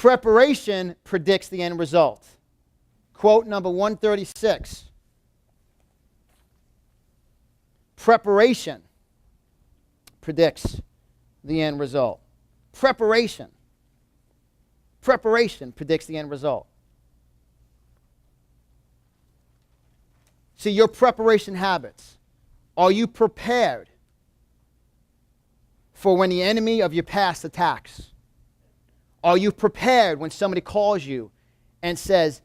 Preparation predicts the end result. Quote number 136. Preparation predicts the end result. Preparation. Preparation predicts the end result. See, your preparation habits. Are you prepared for when the enemy of your past attacks? Are you prepared when somebody calls you and says,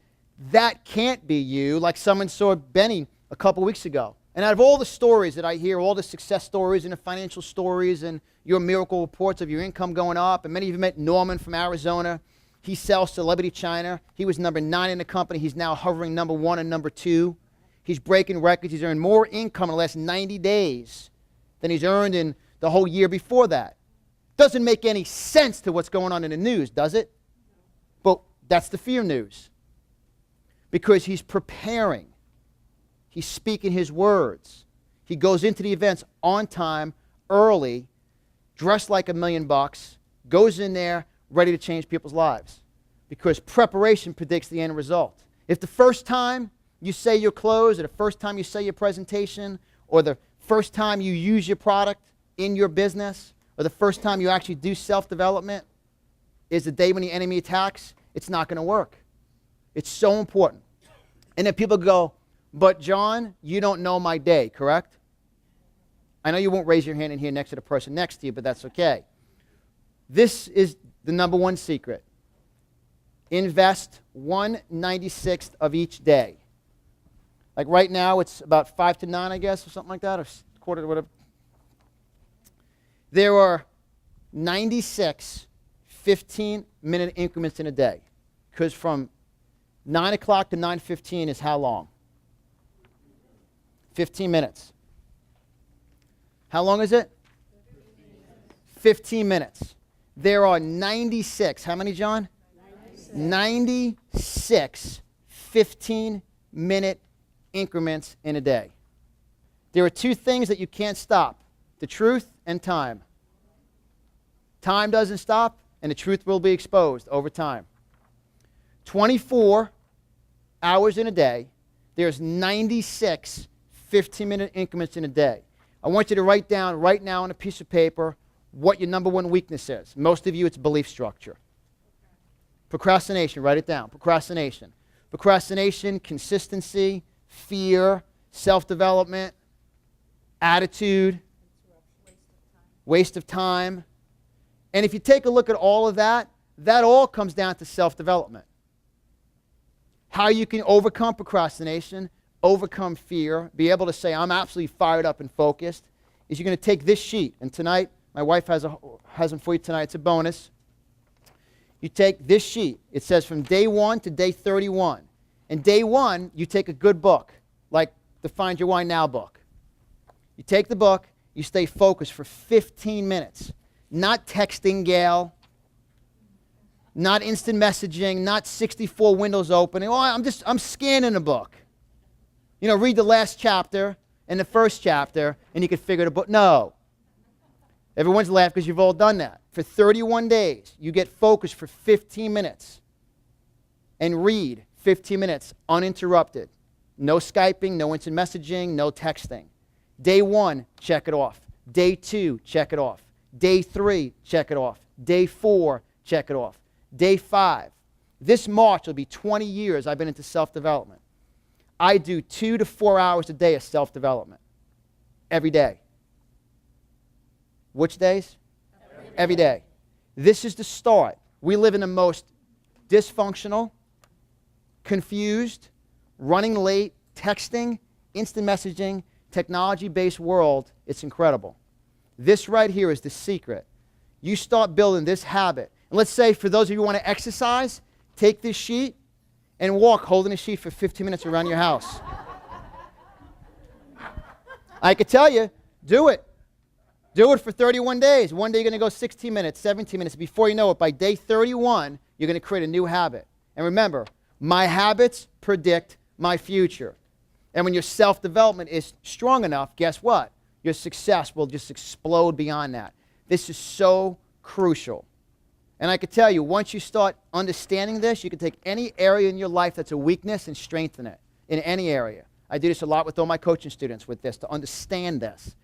that can't be you, like someone saw Benny a couple weeks ago? And out of all the stories that I hear, all the success stories and the financial stories and your miracle reports of your income going up, and many of you met Norman from Arizona. He sells Celebrity China. He was number 9 in the company. He's now hovering number 1 and number 2. He's breaking records. He's earned more income in the last 90 days than he's earned in the whole year before that. Doesn't make any sense to what's going on in the news, does it? But that's the fear news. Because he's preparing. He's speaking his words. He goes into the events on time, early, dressed like $1 million, goes in there, ready to change people's lives. Because preparation predicts the end result. If the first time you say your close, or the first time you say your presentation, or the first time you use your product in your business, or the first time you actually do self-development is the day when the enemy attacks, it's not going to work. It's so important. And then people go, but John, you don't know my day, correct? I know you won't raise your hand in here next to the person next to you, but that's okay. This is the number one secret. Invest 1/96th of each day. Like right now, it's about 5 to 9, I guess, or something like that, or quarter to whatever. There are 96 15-minute increments in a day. Because from 9 o'clock to 9:15 is how long? 15 minutes. How long is it? 15 minutes. There are 96. How many, John? 96 15-minute increments in a day. There are 2 things that you can't stop. The truth and time. Time doesn't stop, and the truth will be exposed over time. 24 hours in a day, there's 96 15-minute increments in a day. I want you to write down right now on a piece of paper what your number one weakness is. Most of you, it's belief structure. Procrastination, write it down. Procrastination. Procrastination, consistency, fear, self-development, attitude, waste of time. And if you take a look at all of that, that all comes down to self-development. How you can overcome procrastination, overcome fear, be able to say, I'm absolutely fired up and focused, is you're going to take this sheet. And tonight, my wife has them for you tonight. It's a bonus. You take this sheet. It says from day 1 to day 31. And day 1, you take a good book, like the Find Your Why Now book. You take the book, you stay focused for 15 minutes. Not texting Gail, not instant messaging, not 64 windows opening. Oh, I'm scanning a book. You know, read the last chapter and the first chapter, and you can figure the book. No. Everyone's laughing because you've all done that. For 31 days, you get focused for 15 minutes and read 15 minutes uninterrupted. No Skyping, no instant messaging, no texting. Day 1, check it off. Day 2, check it off. Day 3, check it off. Day 4, check it off. Day 5. This March will be 20 years I've been into self-development. I do 2 to 4 hours a day of self-development. Every day. Which days? Every day. This is the start. We live in the most dysfunctional, confused, running late, texting, instant messaging, technology-based world. It's incredible. This right here is the secret. You start building this habit. And let's say for those of you who want to exercise, take this sheet and walk holding the sheet for 15 minutes around your house. I could tell you, do it. Do it for 31 days. One day you're going to go 16 minutes, 17 minutes. Before you know it, by day 31, you're going to create a new habit. And remember, my habits predict my future. And when your self-development is strong enough, guess what? Your success will just explode beyond that. This is so crucial. And I could tell you, once you start understanding this, you can take any area in your life that's a weakness and strengthen it in any area. I do this a lot with all my coaching students with this, to understand this.